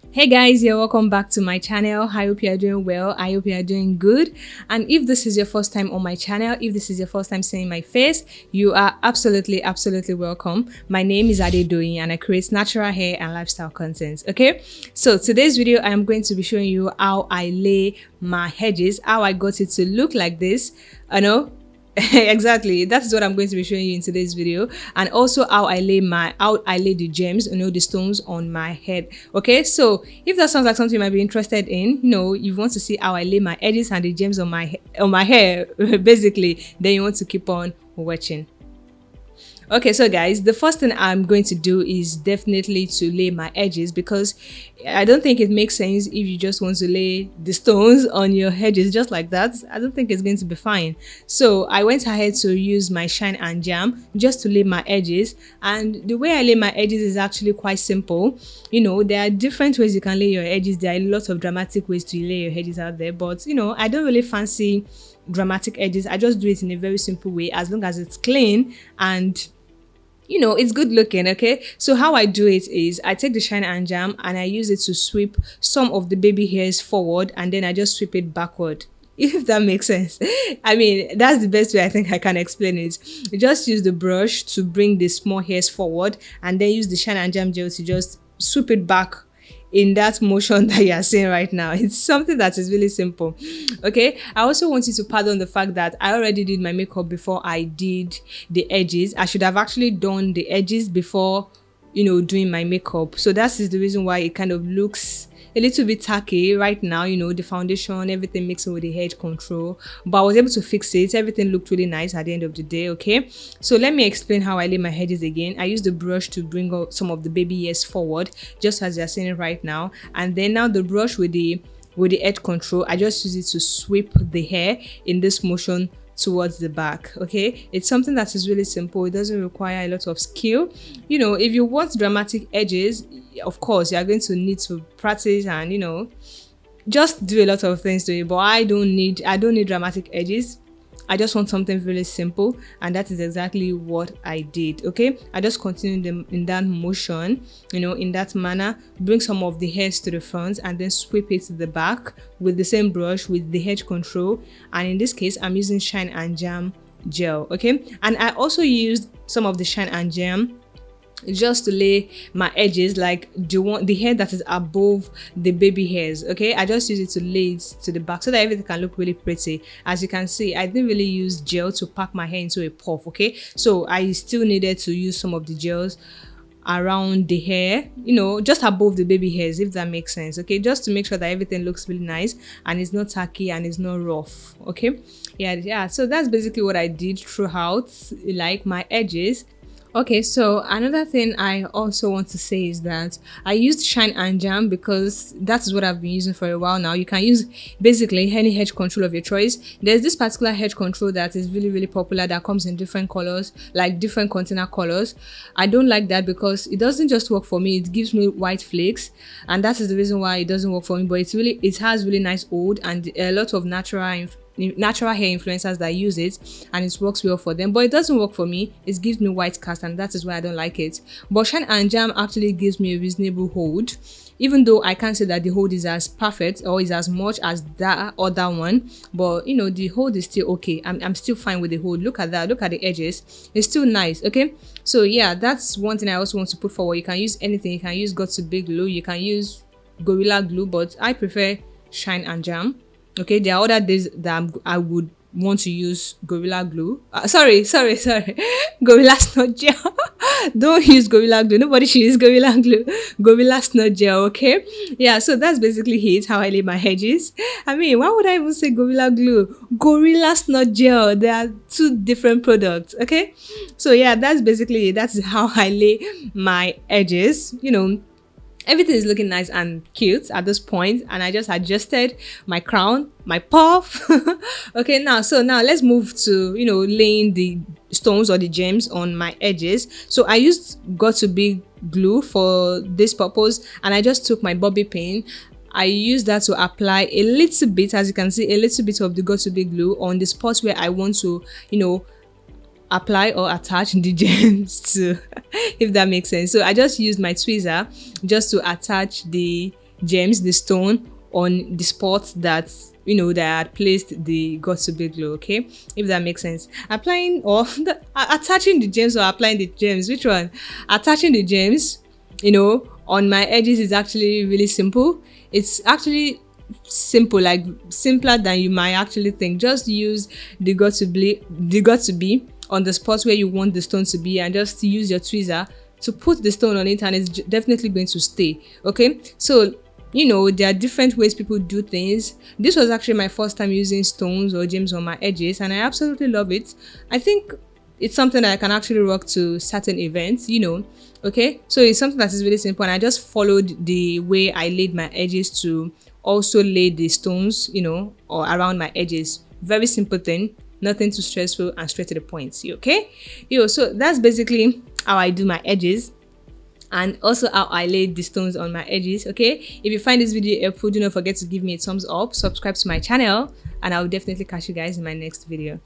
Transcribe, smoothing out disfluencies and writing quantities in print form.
Hey guys, you're welcome back to my channel. I hope you are doing well. I hope you are doing good. And if this is your first time on my channel, if this is your first time seeing my face, you are absolutely welcome. My name is Adedoyin and I create natural hair and lifestyle content. Okay, so today's video I am going to be showing you how I lay my edges, how I got it to look like this. I know exactly, that's what I'm going to be showing you in today's video, and also how I lay the gems, the stones on my head. Okay, so if that sounds like something you might be interested in, you want to see how I lay my edges and the gems on my hair basically, then you want to keep on watching. Okay, so guys, the first thing I'm going to do is definitely to lay my edges, because I don't think it makes sense if you just want to lay the stones on your edges just like that. I don't think it's going to be fine. So I went ahead to use my Shine and Jam just to lay my edges. And the way I lay my edges is actually quite simple. There are different ways you can lay your edges. There are lots of dramatic ways to lay your edges out there. But, I don't really fancy dramatic edges. I just do it in a very simple way, as long as it's clean and it's good looking. Okay, so how I do it is I take the Shine and Jam and I use it to sweep some of the baby hairs forward, and then I just sweep it backward, if that makes sense. I mean, that's the best way I think I can explain it. You just use the brush to bring the small hairs forward, and then use the Shine and Jam gel to just sweep it back in that motion that you are seeing right now. It's something that is really simple. Okay, I also want you to pardon the fact that I already did my makeup before I did the edges. I should have actually done the edges before doing my makeup. So that is the reason why it kind of looks a little bit tacky right now. The foundation, everything mixing with the edge control, but I was able to fix it. Everything looked really nice at the end of the day. Okay, so let me explain how I lay my edges again. I use the brush to bring out some of the baby hairs forward, just as you're seeing it right now, and then now the brush with the edge control, I just use it to sweep the hair in this motion towards the back. Okay, it's something that is really simple. It doesn't require a lot of skill. If you want dramatic edges, of course you are going to need to practice and just do a lot of things to it, but I don't need dramatic edges. I just want something really simple, and that is exactly what I did. Okay, I just continued them in that motion, in that manner. Bring some of the hairs to the front and then sweep it to the back with the same brush with the edge control. And in this case, I'm using Shine and Jam gel. Okay, and I also used some of the Shine and Jam just to lay my edges, like the hair that is above the baby hairs. Okay, I just use it to lay it to the back so that everything can look really pretty. As you can see, I didn't really use gel to pack my hair into a puff. Okay, so I still needed to use some of the gels around the hair, just above the baby hairs, if that makes sense. Okay, just to make sure that everything looks really nice and it's not tacky and it's not rough. Okay, yeah, so that's basically what I did throughout, like my edges. Okay, so another thing I also want to say is that I used Shine and Jam because that is what I've been using for a while now. You can use basically any hedge control of your choice. There's this particular hedge control that is really popular that comes in different colors, like different container colors. I don't like that because it doesn't just work for me. It gives me white flakes, and that is the reason why it doesn't work for me. But it has really nice oud and a lot of natural hair influencers that use it, and it works well for them, but it doesn't work for me. It gives me white cast, and that is why I don't like it. But Shine and Jam actually gives me a reasonable hold, even though I can't say that the hold is as perfect or is as much as that other one, but the hold is still okay. I'm still fine with the hold. Look at that, look at the edges, it's still nice. Okay, so yeah, that's one thing I also want to put forward. You can use anything. You can use Got2b glue, you can use Gorilla Glue, but I prefer Shine and Jam. Okay, there are other days that I would want to use Gorilla Glue. Sorry. Gorilla Snot Gel. Don't use Gorilla Glue. Nobody should use Gorilla Glue. Gorilla Snot Gel, okay? Yeah, so that's basically it, how I lay my edges. I mean, why would I even say Gorilla Glue? Gorilla Snot Gel. They are two different products, okay? So yeah, that's basically it. That's how I lay my edges. Everything is looking nice and cute at this point, and I just adjusted my crown, my puff. Okay, now let's move to laying the stones or the gems on my edges. So I used Got2b glue for this purpose, and I just took my bobby pin. I use that to apply a little bit, as you can see, a little bit of the Got2b glue on the spots where I want to apply or attach the gems to, if that makes sense. So I just used my tweezer just to attach the gems, the stone, on the spots that that I had placed the got to be glue. Okay, if that makes sense. Applying or attaching the gems or applying the gems, which one? Attaching the gems, on my edges is actually really simple. It's actually simple, like simpler than you might actually think. Just use the got to be on the spots where you want the stone to be, and just use your tweezer to put the stone on it, and it's definitely going to stay. Okay, so there are different ways people do things. This was actually my first time using stones or gems on my edges, and I absolutely love it. I think it's something that I can actually rock to certain events, Okay, so it's something that is really simple, and I just followed the way I laid my edges to also lay the stones, or around my edges. Very simple thing, nothing too stressful, and straight to the point. Okay, so that's basically how I do my edges, and also how I laid the stones on my edges. Okay, if you find this video helpful, do not forget to give me a thumbs up, subscribe to my channel, and I'll definitely catch you guys in my next video.